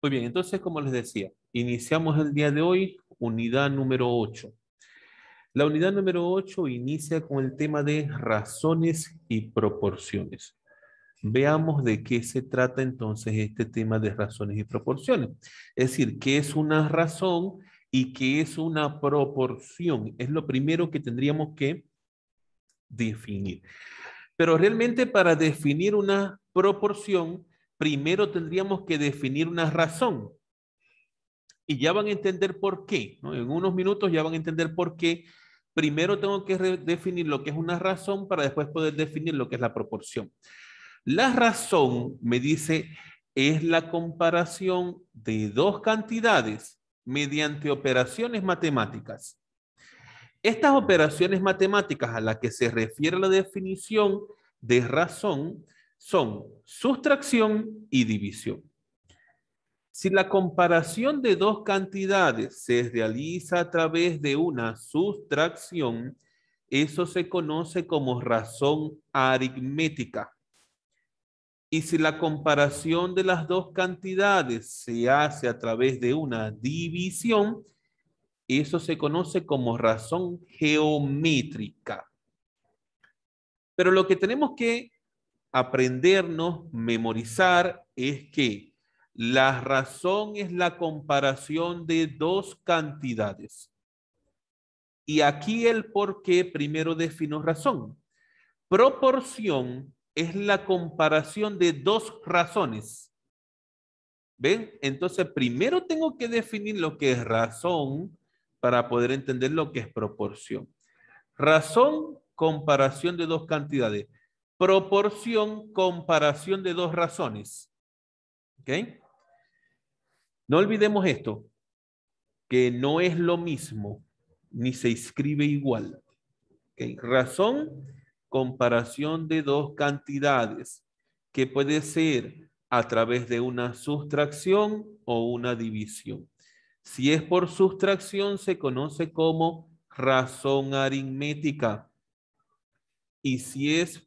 Muy bien, entonces, como les decía, iniciamos el día de hoy, unidad número 8. La unidad número 8 inicia con el tema de razones y proporciones. Veamos de qué se trata entonces este tema de razones y proporciones. Es decir, qué es una razón y qué es una proporción. Es lo primero que tendríamos que definir. Pero realmente para definir una proporción, primero tendríamos que definir una razón. Y ya van a entender por qué, ¿no? En unos minutos ya van a entender por qué. Primero tengo que definir lo que es una razón para después poder definir lo que es la proporción. La razón, me dice, es la comparación de dos cantidades mediante operaciones matemáticas. Estas operaciones matemáticas a las que se refiere la definición de razón son sustracción y división. Si la comparación de dos cantidades se realiza a través de una sustracción, eso se conoce como razón aritmética. Y si la comparación de las dos cantidades se hace a través de una división, eso se conoce como razón geométrica. Pero lo que tenemos que aprendernos, memorizar, es que la razón es la comparación de dos cantidades. Y aquí el por qué primero defino razón. Proporción es la comparación de dos razones. ¿Ven? Entonces, primero tengo que definir lo que es razón para poder entender lo que es proporción. Razón, comparación de dos cantidades. Proporción, comparación de dos razones. ¿Ok? No olvidemos esto, que no es lo mismo, ni se escribe igual. ¿Ok? Razón, comparación de dos cantidades, que puede ser a través de una sustracción o una división. Si es por sustracción, se conoce como razón aritmética. Y si es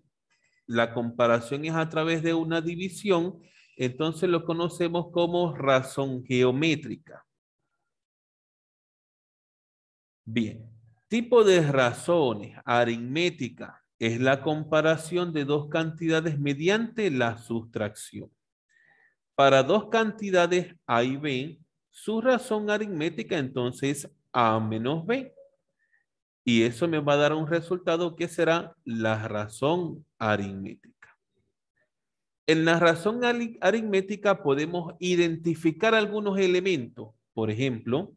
la comparación es a través de una división, entonces lo conocemos como razón geométrica. Bien, tipo de razones aritmética es la comparación de dos cantidades mediante la sustracción. Para dos cantidades A y B, su razón aritmética entonces A menos B. Y eso me va a dar un resultado que será la razón aritmética. En la razón aritmética podemos identificar algunos elementos. Por ejemplo,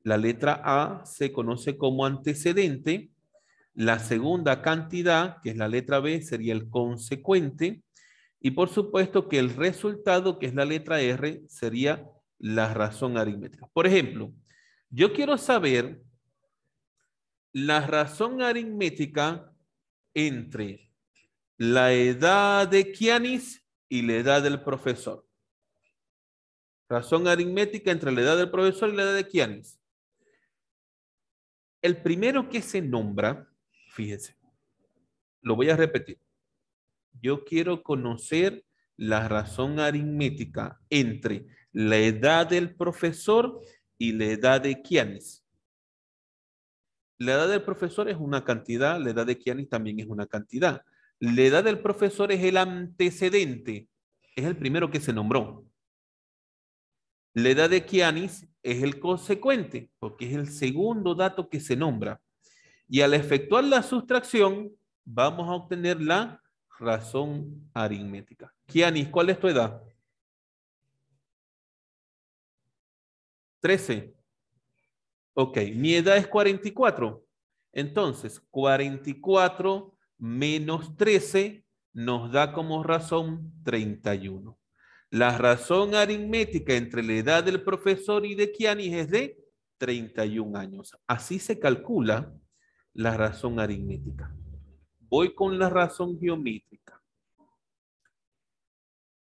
la letra A se conoce como antecedente. La segunda cantidad, que es la letra B, sería el consecuente. Y por supuesto que el resultado, que es la letra R, sería la razón aritmética. Por ejemplo, yo quiero saber la razón aritmética entre la edad de Kianis y la edad del profesor. Razón aritmética entre la edad del profesor y la edad de Kianis. El primero que se nombra, fíjese, lo voy a repetir. Yo quiero conocer la razón aritmética entre la edad del profesor y la edad de Kianis. La edad del profesor es una cantidad, la edad de Kianis también es una cantidad. La edad del profesor es el antecedente, es el primero que se nombró. La edad de Kianis es el consecuente, porque es el segundo dato que se nombra. Y al efectuar la sustracción, vamos a obtener la razón aritmética. Kianis, ¿cuál es tu edad? 13. Ok, mi edad es 44. Entonces, 44 menos 13 nos da como razón 31. La razón aritmética entre la edad del profesor y de Kianis es de 31 años. Así se calcula la razón aritmética. Voy con la razón geométrica.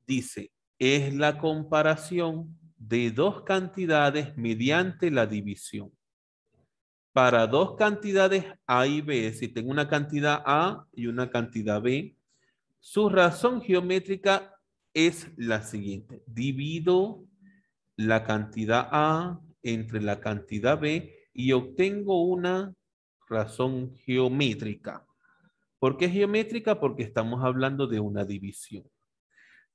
Dice, es la comparación de dos cantidades mediante la división. Para dos cantidades A y B, si tengo una cantidad A y una cantidad B, su razón geométrica es la siguiente. Divido la cantidad A entre la cantidad B y obtengo una razón geométrica. ¿Por qué geométrica? Porque estamos hablando de una división,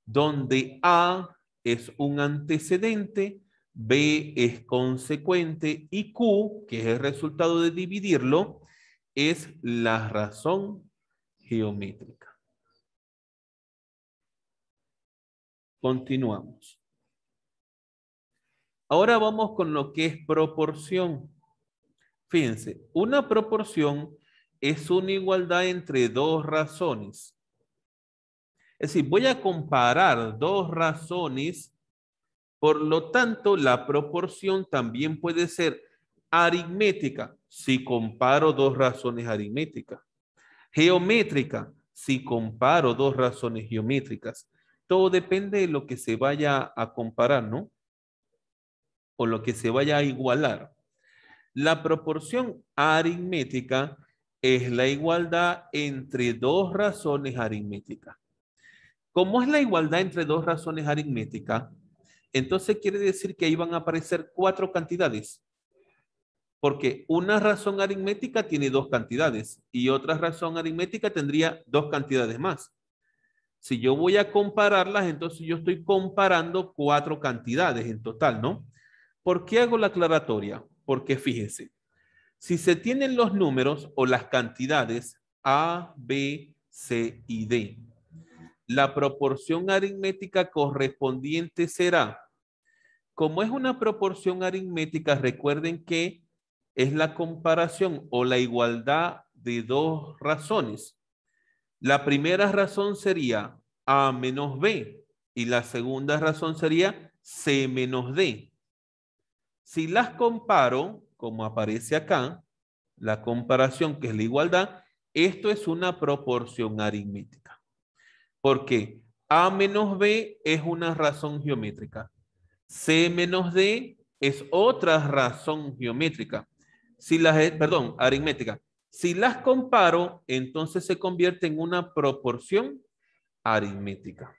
donde A es un antecedente, B es consecuente y Q, que es el resultado de dividirlo, es la razón geométrica. Continuamos. Ahora vamos con lo que es proporción. Fíjense, una proporción es una igualdad entre dos razones. Es decir, voy a comparar dos razones, por lo tanto, la proporción también puede ser aritmética si comparo dos razones aritméticas. Geométrica si comparo dos razones geométricas. Todo depende de lo que se vaya a comparar, ¿no? O lo que se vaya a igualar. La proporción aritmética es la igualdad entre dos razones aritméticas. Como es la igualdad entre dos razones aritméticas, entonces quiere decir que ahí van a aparecer cuatro cantidades. Porque una razón aritmética tiene dos cantidades y otra razón aritmética tendría dos cantidades más. Si yo voy a compararlas, entonces yo estoy comparando cuatro cantidades en total, ¿no? ¿Por qué hago la aclaratoria? Porque fíjense, si se tienen los números o las cantidades A, B, C y D, la proporción aritmética correspondiente será, como es una proporción aritmética, recuerden que es la comparación o la igualdad de dos razones. La primera razón sería A menos B y la segunda razón sería C menos D. Si las comparo, como aparece acá, la comparación que es la igualdad, esto es una proporción aritmética. Porque A menos B es una razón geométrica. C menos D es otra razón geométrica. Si las, perdón, aritmética. Si las comparo, entonces se convierte en una proporción aritmética.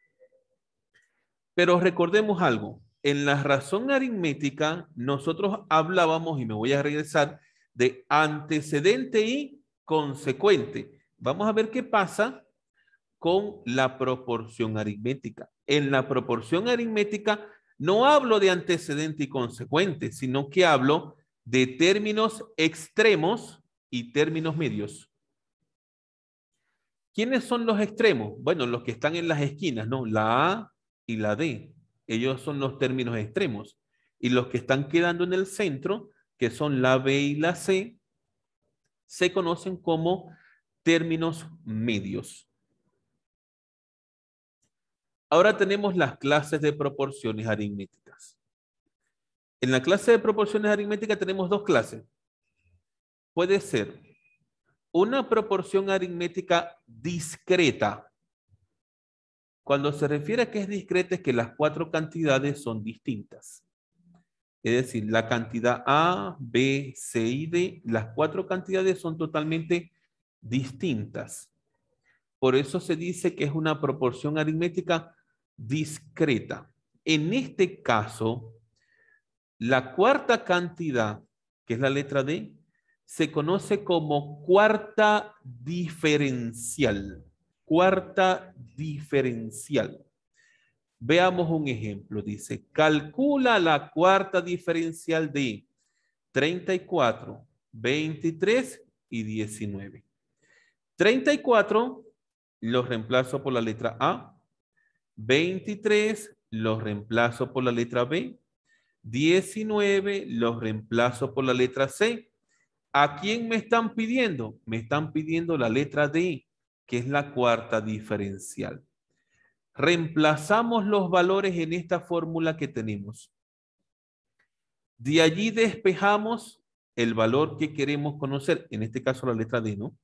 Pero recordemos algo. En la razón aritmética, nosotros hablábamos, y me voy a regresar, de antecedente y consecuente. Vamos a ver qué pasa con la proporción aritmética. En la proporción aritmética no hablo de antecedente y consecuente, sino que hablo de términos extremos y términos medios. ¿Quiénes son los extremos? Bueno, los que están en las esquinas, ¿no? La A y la D. Ellos son los términos extremos. Y los que están quedando en el centro, que son la B y la C, se conocen como términos medios. Ahora tenemos las clases de proporciones aritméticas. En la clase de proporciones aritméticas tenemos dos clases. Puede ser una proporción aritmética discreta. Cuando se refiere a que es discreta es que las cuatro cantidades son distintas. Es decir, la cantidad A, B, C y D, las cuatro cantidades son totalmente distintas. Por eso se dice que es una proporción aritmética discreta. En este caso, la cuarta cantidad, que es la letra D, se conoce como cuarta diferencial. Cuarta diferencial. Veamos un ejemplo. Dice, calcula la cuarta diferencial de 34, 23 y 19. 34 lo reemplazo por la letra A. 23 los reemplazo por la letra B. 19 los reemplazo por la letra C. ¿A quién me están pidiendo? Me están pidiendo la letra D, que es la cuarta diferencial. Reemplazamos los valores en esta fórmula que tenemos. De allí despejamos el valor que queremos conocer, en este caso la letra D, ¿no?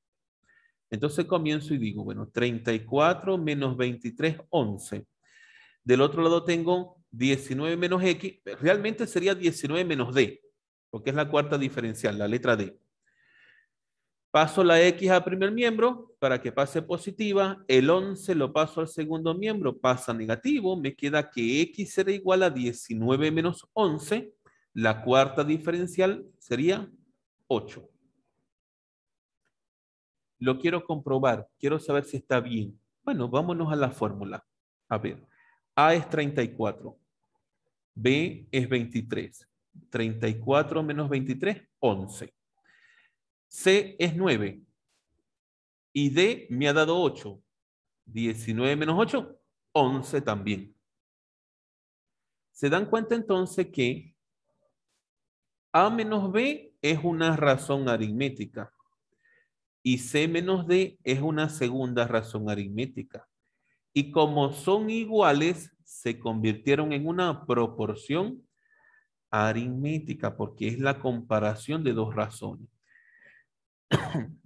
Entonces comienzo y digo, bueno, 34 menos 23, 11. Del otro lado tengo 19 menos X, realmente sería 19 menos D, porque es la cuarta diferencial, la letra D. Paso la X al primer miembro para que pase positiva. El 11 lo paso al segundo miembro, pasa negativo. Me queda que X será igual a 19 menos 11. La cuarta diferencial sería 8. Lo quiero comprobar. Quiero saber si está bien. Bueno, vámonos a la fórmula. A ver. A es 34. B es 23. 34 menos 23, 11. C es 9. Y D me ha dado 8. 19 menos 8, 11 también. Se dan cuenta entonces que A menos B es una razón aritmética y C menos D es una segunda razón aritmética. Y como son iguales, se convirtieron en una proporción aritmética porque es la comparación de dos razones.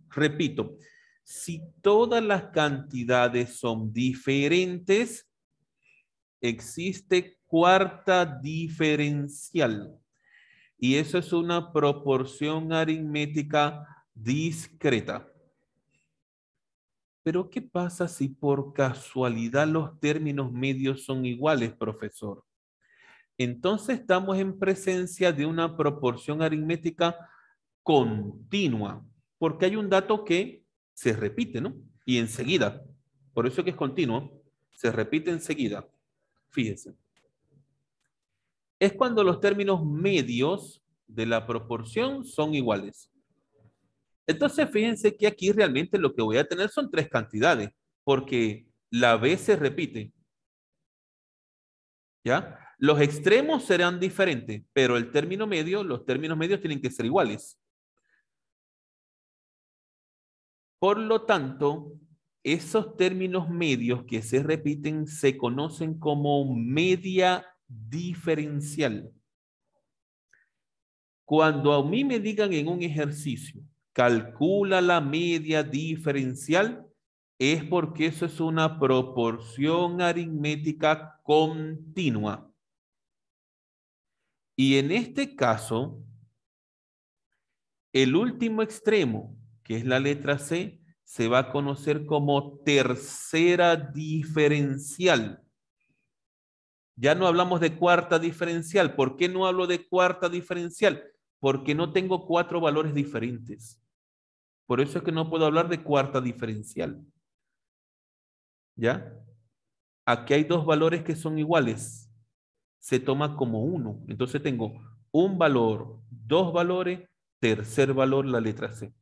Repito, si todas las cantidades son diferentes, existe cuarta diferencial. Y eso es una proporción aritmética discreta. Pero ¿qué pasa si por casualidad los términos medios son iguales, profesor? Entonces estamos en presencia de una proporción aritmética continua, porque hay un dato que se repite, ¿no? Y enseguida, por eso es que es continuo, se repite enseguida. Fíjense. Es cuando los términos medios de la proporción son iguales. Entonces, fíjense que aquí realmente lo que voy a tener son tres cantidades, porque la B se repite, ¿ya? Los extremos serán diferentes, pero el término medio, los términos medios tienen que ser iguales. Por lo tanto, esos términos medios que se repiten se conocen como media diferencial. Cuando a mí me digan en un ejercicio, calcula la media diferencial, es porque eso es una proporción aritmética continua. Y en este caso, el último extremo, que es la letra C, se va a conocer como tercera diferencial. Ya no hablamos de cuarta diferencial. ¿Por qué no hablo de cuarta diferencial? Porque no tengo cuatro valores diferentes. Por eso es que no puedo hablar de cuarta diferencial. ¿Ya? Aquí hay dos valores que son iguales. Se toma como uno. Entonces tengo un valor, dos valores, tercer valor, la letra C.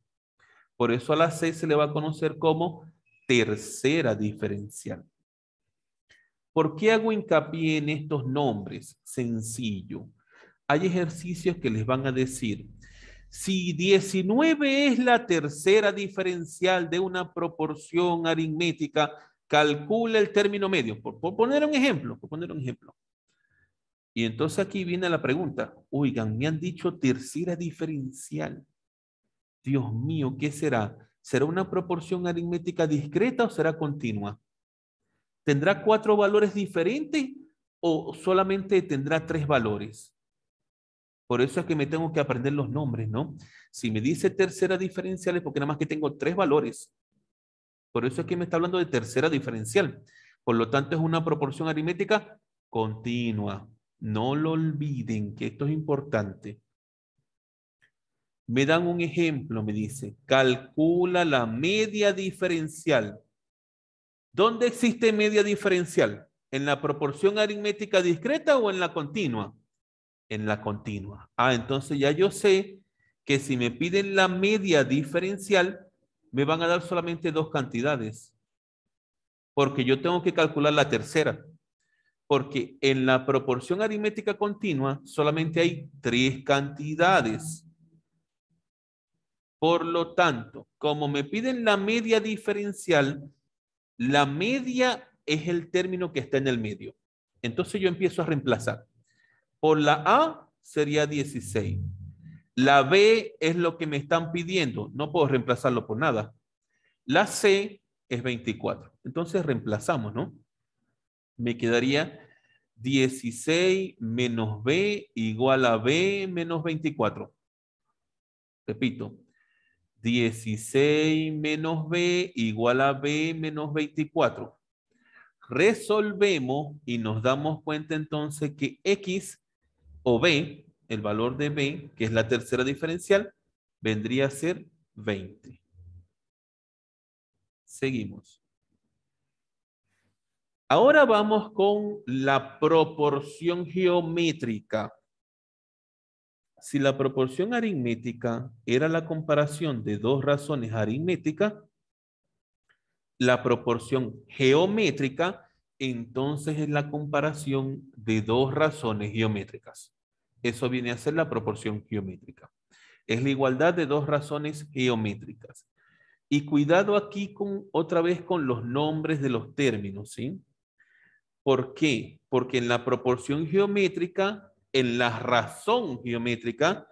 Por eso a la C se le va a conocer como tercera diferencial. ¿Por qué hago hincapié en estos nombres? Sencillo. Hay ejercicios que les van a decir, si 19 es la tercera diferencial de una proporción aritmética, calcula el término medio. Por poner un ejemplo, por poner un ejemplo. Y entonces aquí viene la pregunta, oigan, me han dicho tercera diferencial. Dios mío, ¿qué será? ¿Será una proporción aritmética discreta o será continua? ¿Tendrá cuatro valores diferentes o solamente tendrá tres valores? Por eso es que me tengo que aprender los nombres, ¿no? Si me dice tercera diferencial es porque nada más que tengo tres valores. Por eso es que me está hablando de tercera diferencial. Por lo tanto, es una proporción aritmética continua. No lo olviden, que esto es importante. Me dan un ejemplo, me dice, calcula la media diferencial. ¿Dónde existe media diferencial? ¿En la proporción aritmética discreta o en la continua? En la continua. Ah, entonces ya yo sé que si me piden la media diferencial, me van a dar solamente dos cantidades, porque yo tengo que calcular la tercera, porque en la proporción aritmética continua solamente hay tres cantidades. Por lo tanto, como me piden la media diferencial, la media es el término que está en el medio. Entonces yo empiezo a reemplazar. Por la A sería 16. La B es lo que me están pidiendo. No puedo reemplazarlo por nada. La C es 24. Entonces reemplazamos, ¿no? Me quedaría 16 menos B igual a B menos 24. Repito, 16 menos b igual a b menos 24. Resolvemos y nos damos cuenta entonces que x o b, el valor de b, que es la tercera diferencial, vendría a ser 20. Seguimos. Ahora vamos con la proporción geométrica. Si la proporción aritmética era la comparación de dos razones aritméticas, la proporción geométrica entonces es la comparación de dos razones geométricas. Eso viene a ser la proporción geométrica. Es la igualdad de dos razones geométricas. Y cuidado aquí otra vez con los nombres de los términos, ¿sí? ¿Por qué? Porque en la proporción geométrica, en la razón geométrica,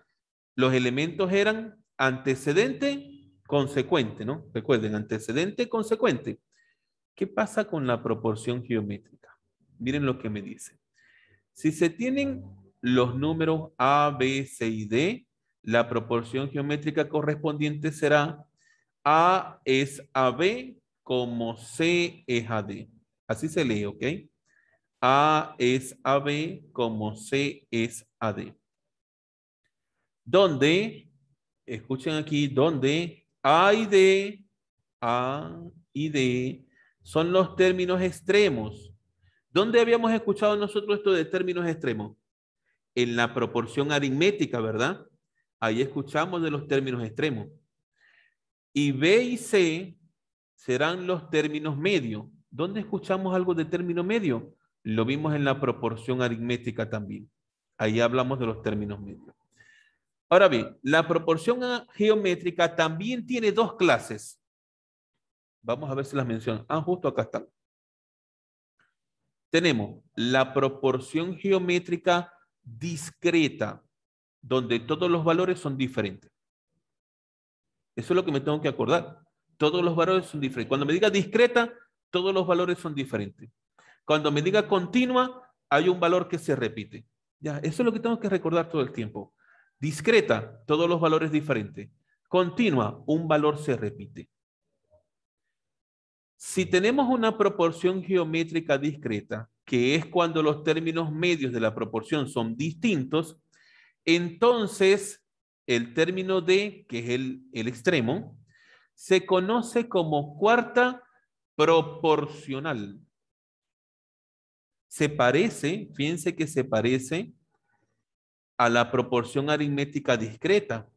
los elementos eran antecedente, consecuente, ¿no? Recuerden, antecedente, consecuente. ¿Qué pasa con la proporción geométrica? Miren lo que me dice. Si se tienen los números A, B, C y D, la proporción geométrica correspondiente será A es a B como C es a D. Así se lee, ¿ok? A es a B como C es a D. Donde, escuchen aquí, donde A y D son los términos extremos. ¿Dónde habíamos escuchado nosotros esto de términos extremos? En la proporción aritmética, ¿verdad? Ahí escuchamos de los términos extremos. Y B y C serán los términos medios. ¿Dónde escuchamos algo de término medio? Lo vimos en la proporción aritmética también. Ahí hablamos de los términos medios. Ahora bien, la proporción geométrica también tiene dos clases. Vamos a ver si las menciono. Justo acá están. Tenemos la proporción geométrica discreta, donde todos los valores son diferentes. Eso es lo que me tengo que acordar. Todos los valores son diferentes. Cuando me diga discreta, todos los valores son diferentes. Cuando me diga continua, hay un valor que se repite. Ya, eso es lo que tengo que recordar todo el tiempo. Discreta, todos los valores diferentes. Continua, un valor se repite. Si tenemos una proporción geométrica discreta, que es cuando los términos medios de la proporción son distintos, entonces el término D, que es el extremo, se conoce como cuarta proporcional. Se parece, fíjense que se parece a la proporción aritmética discreta,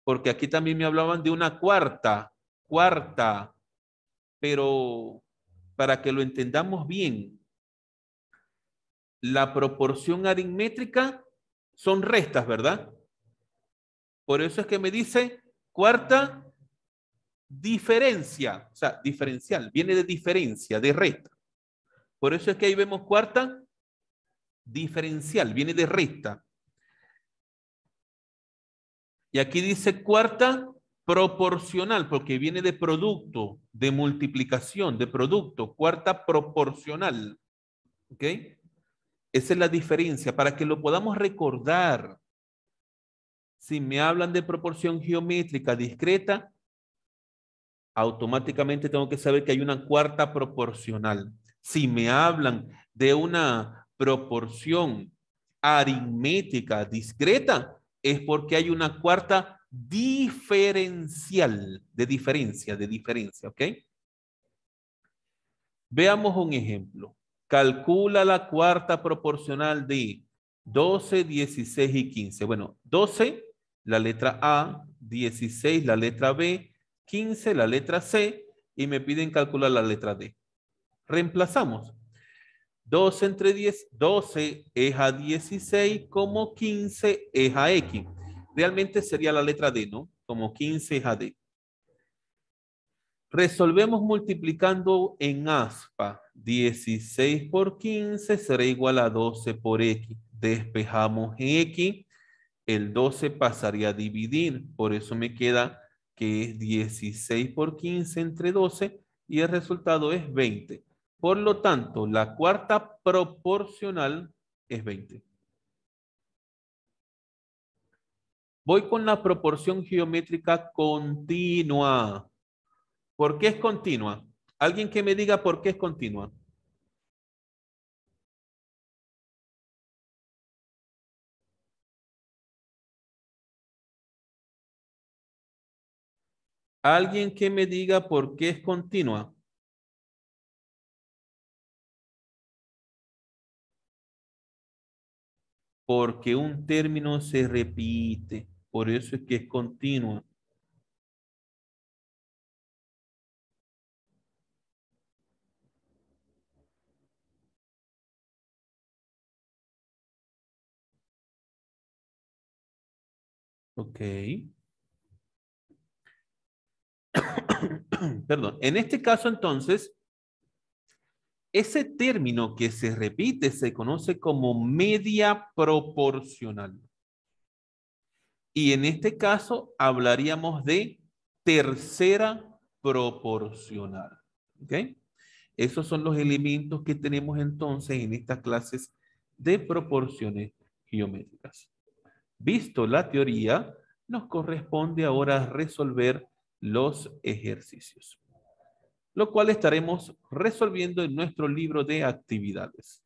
porque aquí también me hablaban de una cuarta, pero para que lo entendamos bien, la proporción aritmética son restas, ¿verdad? Por eso es que me dice cuarta diferencia, o sea, diferencial, viene de diferencia, de resta. Por eso es que ahí vemos cuarta diferencial, viene de resta. Y aquí dice cuarta proporcional, porque viene de producto, de multiplicación, de producto, cuarta proporcional. ¿Ok? Esa es la diferencia, para que lo podamos recordar. Si me hablan de proporción geométrica discreta, automáticamente tengo que saber que hay una cuarta proporcional. Si me hablan de una proporción aritmética discreta, es porque hay una cuarta diferencial, de diferencia, ¿ok? Veamos un ejemplo. Calcula la cuarta proporcional de 12, 16 y 15. Bueno, 12, la letra A, 16, la letra B, 15, la letra C, y me piden calcular la letra D. Reemplazamos. 12 entre 10, 12 es a 16, como 15 es a X. Realmente sería la letra D, ¿no? Como 15 es a D. Resolvemos multiplicando en aspa. 16 por 15 será igual a 12 por X. Despejamos X. El 12 pasaría a dividir. Por eso me queda que es 16 por 15 entre 12 y el resultado es 20. Por lo tanto, la cuarta proporcional es 20. Voy con la proporción geométrica continua. ¿Por qué es continua? ¿Alguien que me diga por qué es continua? ¿Alguien que me diga por qué es continua? Porque un término se repite. Por eso es que es continua. Ok. Perdón. En este caso, entonces, ese término que se repite se conoce como media proporcional. Y en este caso hablaríamos de tercera proporcional. ¿Ok? Esos son los elementos que tenemos entonces en estas clases de proporciones geométricas. Visto la teoría, nos corresponde ahora resolver los ejercicios, lo cual estaremos resolviendo en nuestro libro de actividades.